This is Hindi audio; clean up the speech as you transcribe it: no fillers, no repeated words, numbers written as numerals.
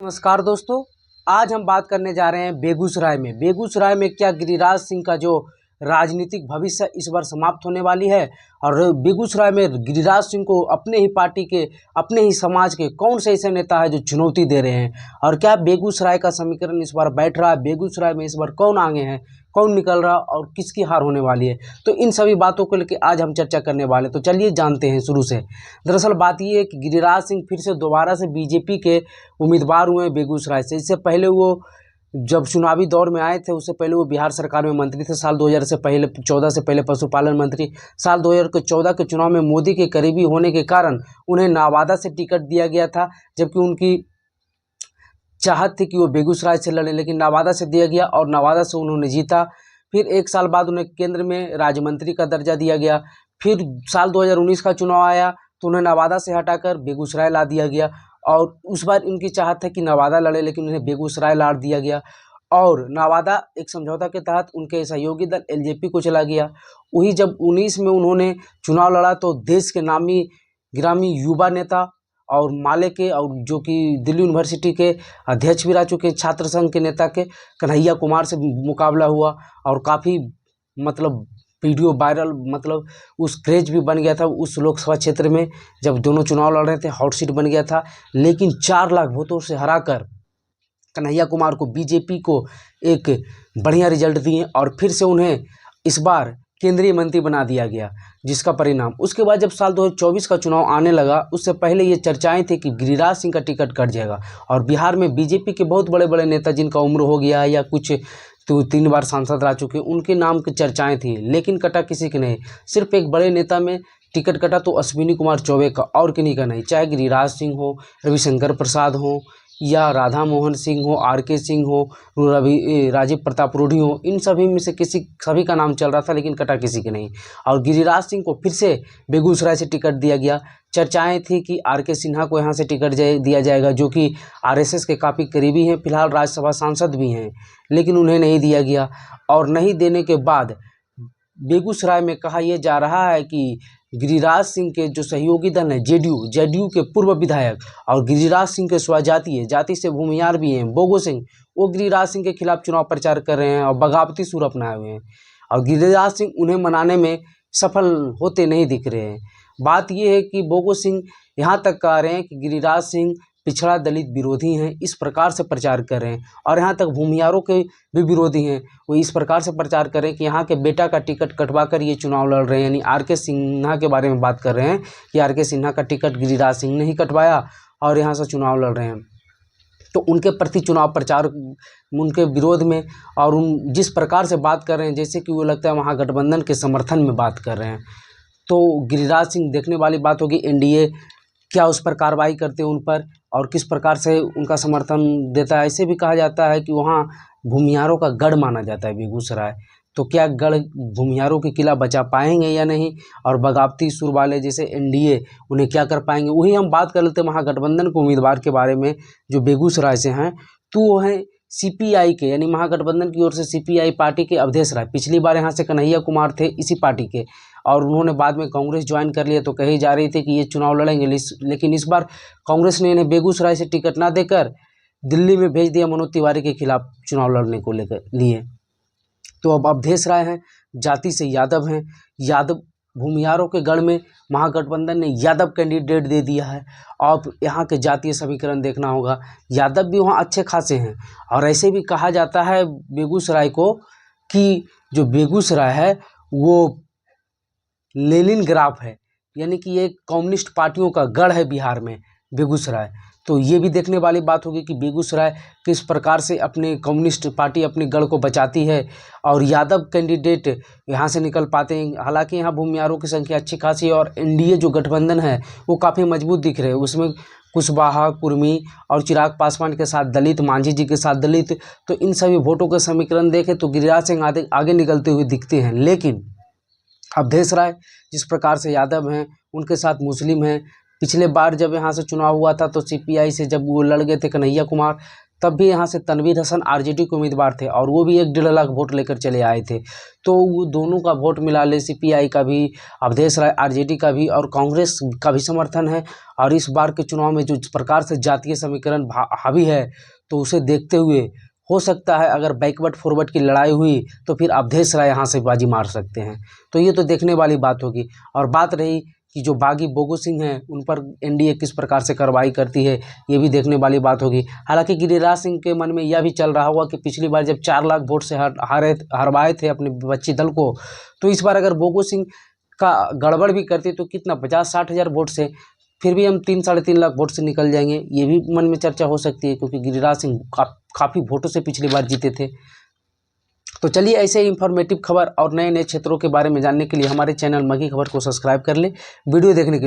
नमस्कार दोस्तों, आज हम बात करने जा रहे हैं बेगूसराय में क्या गिरिराज सिंह का जो राजनीतिक भविष्य इस बार समाप्त होने वाली है और बेगूसराय में गिरिराज सिंह को अपने ही पार्टी के, अपने ही समाज के कौन से ऐसे नेता है जो चुनौती दे रहे हैं और क्या बेगूसराय का समीकरण इस बार बैठ रहा है, बेगूसराय में इस बार कौन आगे है, कौन निकल रहा और किसकी हार होने वाली है। तो इन सभी बातों को लेकर आज हम चर्चा करने वाले। तो चलिए जानते हैं शुरू से। दरअसल बात ये है कि गिरिराज सिंह फिर से दोबारा से बीजेपी के उम्मीदवार हुए हैं बेगूसराय से। इससे पहले वो जब चुनावी दौर में आए थे, उससे पहले वो बिहार सरकार में मंत्री थे। साल 2000 से पहले 14 से पहले पशुपालन मंत्री। साल 2014 के चुनाव में मोदी के करीबी होने के कारण उन्हें नवादा से टिकट दिया गया था, जबकि उनकी चाहत थी कि वो बेगूसराय से लड़े, लेकिन नवादा से दिया गया और नवादा से उन्होंने जीता। फिर एक साल बाद उन्हें केंद्र में राज्य मंत्री का दर्जा दिया गया। फिर साल 2019 का चुनाव आया तो उन्हें नवादा से हटाकर बेगूसराय ला दिया गया और उस बार उनकी चाहत है कि नवादा लड़े, लेकिन उन्हें बेगूसराय ला दिया गया और नवादा एक समझौता के तहत उनके सहयोगी दल एलजेपी को चला गया। वही जब 19 में उन्होंने चुनाव लड़ा तो देश के नामी गिरामी युवा नेता और माले के, और जो कि दिल्ली यूनिवर्सिटी के अध्यक्ष भी रह चुके छात्र संघ के नेता के, कन्हैया कुमार से मुकाबला हुआ और काफ़ी मतलब वीडियो वायरल, मतलब उस क्रेज भी बन गया था उस लोकसभा क्षेत्र में। जब दोनों चुनाव लड़ रहे थे हॉट सीट बन गया था, लेकिन 4 लाख वोटों से हराकर कन्हैया कुमार को, बीजेपी को एक बढ़िया रिजल्ट दिए और फिर से उन्हें इस बार केंद्रीय मंत्री बना दिया गया, जिसका परिणाम उसके बाद जब साल 2024 का चुनाव आने लगा, उससे पहले ये चर्चाएं थी कि गिरिराज सिंह का टिकट कट जाएगा। और बिहार में बीजेपी के बहुत बड़े बड़े नेता जिनका उम्र हो गया है या कुछ तो 3 बार सांसद रह चुके, उनके नाम की चर्चाएं थी, लेकिन कटा किसी के नहीं। सिर्फ एक बड़े नेता में टिकट कटा तो अश्विनी कुमार चौबे का, और किन्हीं का नहीं। चाहे गिरिराज सिंह हो, रविशंकर प्रसाद हो या राधा मोहन सिंह हो, आर.के. सिंह हो, राजीव प्रताप रूढ़ी हो, इन सभी में से सभी का नाम चल रहा था, लेकिन कटा किसी के नहीं। और गिरिराज सिंह को फिर से बेगूसराय से टिकट दिया गया। चर्चाएं थी कि आर.के. सिन्हा को यहाँ से टिकट दिया जाएगा, जो कि आरएसएस के काफ़ी करीबी हैं, फिलहाल राज्यसभा सांसद भी हैं, लेकिन उन्हें नहीं दिया गया। और नहीं देने के बाद बेगूसराय में कहा यह जा रहा है कि गिरिराज सिंह के जो सहयोगी दल हैं, जेडीयू के पूर्व विधायक और गिरिराज सिंह के स्वजातीय, जाति से भूमिहार भी हैं, बोगो सिंह, वो गिरिराज सिंह के खिलाफ चुनाव प्रचार कर रहे हैं और बगावती सुर अपनाए हुए हैं और गिरिराज सिंह उन्हें मनाने में सफल होते नहीं दिख रहे हैं। बात यह है कि बोगो सिंह यहाँ तक कह रहे हैं कि गिरिराज सिंह पिछड़ा दलित विरोधी हैं, इस प्रकार से प्रचार कर रहे हैं। और यहाँ तक भूमिहारों के भी विरोधी हैं, वो इस प्रकार से प्रचार कर रहे हैं कि यहाँ के बेटा का टिकट कटवा कर ये चुनाव लड़ रहे हैं। यानी आर.के. सिन्हा के बारे में बात कर रहे हैं कि आर.के. सिन्हा का टिकट गिरिराज सिंह ने ही कटवाया और यहाँ से चुनाव लड़ रहे हैं। तो उनके प्रति चुनाव प्रचार, उनके विरोध में, और उन जिस प्रकार से बात कर रहे हैं जैसे कि वो लगता है महागठबंधन के समर्थन में बात कर रहे हैं। तो गिरिराज सिंह देखने वाली बात होगी, एनडीए क्या उस पर कार्रवाई करते हैं उन पर और किस प्रकार से उनका समर्थन देता है। ऐसे भी कहा जाता है कि वहाँ भूमिहारों का गढ़ माना जाता है बेगूसराय। तो क्या गढ़ भूमिहारों के किला बचा पाएंगे या नहीं, और बगावती सुर वाले जैसे एनडीए उन्हें क्या कर पाएंगे। वही हम बात कर लेते हैं महागठबंधन के उम्मीदवार के बारे में जो बेगूसराय से हैं। तो वो हैं सीपीआई के, यानी महागठबंधन की ओर से सीपीआई पार्टी के अवधेश राय। पिछली बार यहाँ से कन्हैया कुमार थे इसी पार्टी के, और उन्होंने बाद में कांग्रेस ज्वाइन कर लिया। तो कही जा रही थी कि ये चुनाव लड़ेंगे, लेकिन इस बार कांग्रेस ने इन्हें बेगूसराय से टिकट ना देकर दिल्ली में भेज दिया मनोज तिवारी के खिलाफ चुनाव लड़ने को लिए। तो अब अवधेश राय हैं, जाति से यादव हैं, यादव भूमिहारों के गढ़ में महागठबंधन ने यादव कैंडिडेट दे दिया है। अब यहाँ के जातीय समीकरण देखना होगा, यादव भी वहाँ अच्छे खासे हैं। और ऐसे भी कहा जाता है बेगूसराय को कि जो बेगूसराय है वो लेनिन ग्राफ है, यानी कि ये कम्युनिस्ट पार्टियों का गढ़ है बिहार में बेगूसराय। तो ये भी देखने वाली बात होगी कि बेगूसराय किस प्रकार से अपने कम्युनिस्ट पार्टी अपने गढ़ को बचाती है और यादव कैंडिडेट यहाँ से निकल पाते हैं। हालांकि यहाँ भूमिहारों की संख्या अच्छी खासी है और एनडीए जो गठबंधन है वो काफ़ी मजबूत दिख रहे हैं। उसमें कुशवाहा, कुर्मी और चिराग पासवान के साथ दलित, मांझी जी के साथ दलित, तो इन सभी वोटों का समीकरण देखें तो गिरिराज सिंह आगे निकलते हुए दिखते हैं। लेकिन अवधेश राय जिस प्रकार से यादव हैं, उनके साथ मुस्लिम हैं। पिछले बार जब यहाँ से चुनाव हुआ था तो सीपीआई से जब वो लड़ गए थे कन्हैया कुमार, तब भी यहाँ से तनवीर हसन आरजेडी के उम्मीदवार थे और वो भी 1-1.5 लाख वोट लेकर चले आए थे। तो वो दोनों का वोट मिला ले, सीपीआई का भी, अवधेश राय आरजेडी का भी और कांग्रेस का भी समर्थन है। और इस बार के चुनाव में जिस प्रकार से जातीय समीकरण हावी है, तो उसे देखते हुए हो सकता है अगर बैकवर्ड फॉरवर्ड की लड़ाई हुई तो फिर अवधेश राय यहाँ से बाजी मार सकते हैं। तो ये तो देखने वाली बात होगी। और बात रही कि जो बागी बोगो सिंह हैं उन पर एनडीए किस प्रकार से कार्रवाई करती है, ये भी देखने वाली बात होगी। हालांकि गिरिराज सिंह के मन में यह भी चल रहा होगा कि पिछली बार जब 4 लाख वोट से हरवाए थे अपने बच्ची दल को, तो इस बार अगर बोगो सिंह का गड़बड़ भी करते तो कितना 50-60 हज़ार वोट से फिर भी हम 3-3.5 लाख वोट से निकल जाएंगे। ये भी मन में चर्चा हो सकती है, क्योंकि गिरिराज सिंह काफ़ी वोटों से पिछली बार जीते थे। तो चलिए ऐसे ही इंफॉर्मेटिव खबर और नए नए क्षेत्रों के बारे में जानने के लिए हमारे चैनल मगी खबर को सब्सक्राइब कर ले। वीडियो देखने के लिए